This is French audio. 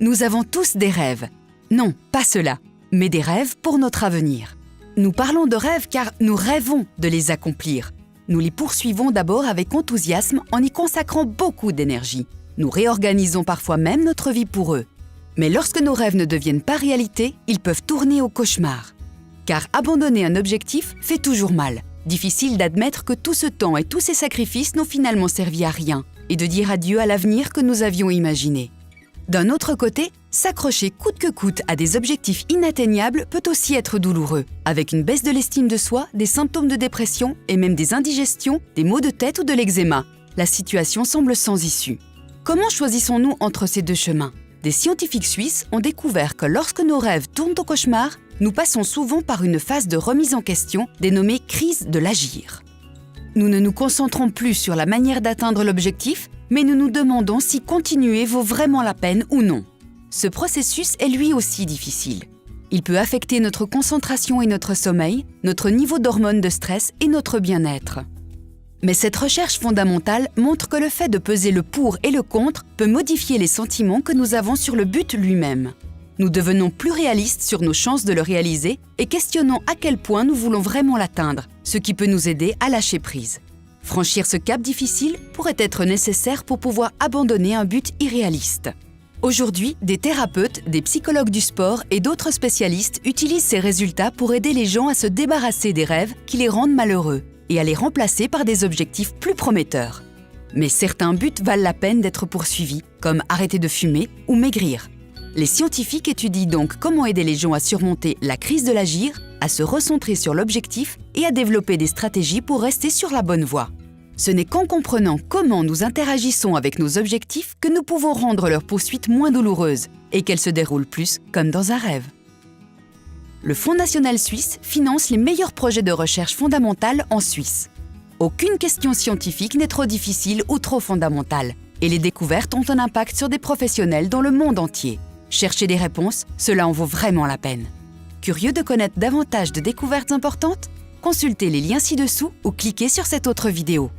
Nous avons tous des rêves. Non, pas cela, mais des rêves pour notre avenir. Nous parlons de rêves car nous rêvons de les accomplir. Nous les poursuivons d'abord avec enthousiasme en y consacrant beaucoup d'énergie. Nous réorganisons parfois même notre vie pour eux. Mais lorsque nos rêves ne deviennent pas réalité, ils peuvent tourner au cauchemar. Car abandonner un objectif fait toujours mal. Difficile d'admettre que tout ce temps et tous ces sacrifices n'ont finalement servi à rien et de dire adieu à l'avenir que nous avions imaginé. D'un autre côté, s'accrocher coûte que coûte à des objectifs inatteignables peut aussi être douloureux, avec une baisse de l'estime de soi, des symptômes de dépression et même des indigestions, des maux de tête ou de l'eczéma. La situation semble sans issue. Comment choisissons-nous entre ces deux chemins ? Des scientifiques suisses ont découvert que lorsque nos rêves tournent au cauchemar, nous passons souvent par une phase de remise en question dénommée crise de l'agir. Nous ne nous concentrons plus sur la manière d'atteindre l'objectif, mais nous nous demandons si continuer vaut vraiment la peine ou non. Ce processus est lui aussi difficile. Il peut affecter notre concentration et notre sommeil, notre niveau d'hormones de stress et notre bien-être. Mais cette recherche fondamentale montre que le fait de peser le pour et le contre peut modifier les sentiments que nous avons sur le but lui-même. Nous devenons plus réalistes sur nos chances de le réaliser et questionnons à quel point nous voulons vraiment l'atteindre, ce qui peut nous aider à lâcher prise. Franchir ce cap difficile pourrait être nécessaire pour pouvoir abandonner un but irréaliste. Aujourd'hui, des thérapeutes, des psychologues du sport et d'autres spécialistes utilisent ces résultats pour aider les gens à se débarrasser des rêves qui les rendent malheureux et à les remplacer par des objectifs plus prometteurs. Mais certains buts valent la peine d'être poursuivis, comme arrêter de fumer ou maigrir. Les scientifiques étudient donc comment aider les gens à surmonter la crise de l'agir, à se recentrer sur l'objectif et à développer des stratégies pour rester sur la bonne voie. Ce n'est qu'en comprenant comment nous interagissons avec nos objectifs que nous pouvons rendre leur poursuite moins douloureuse et qu'elle se déroule plus comme dans un rêve. Le Fonds national suisse finance les meilleurs projets de recherche fondamentale en Suisse. Aucune question scientifique n'est trop difficile ou trop fondamentale, et les découvertes ont un impact sur des professionnels dans le monde entier. Chercher des réponses, cela en vaut vraiment la peine. Curieux de connaître davantage de découvertes importantes ? Consultez les liens ci-dessous ou cliquez sur cette autre vidéo.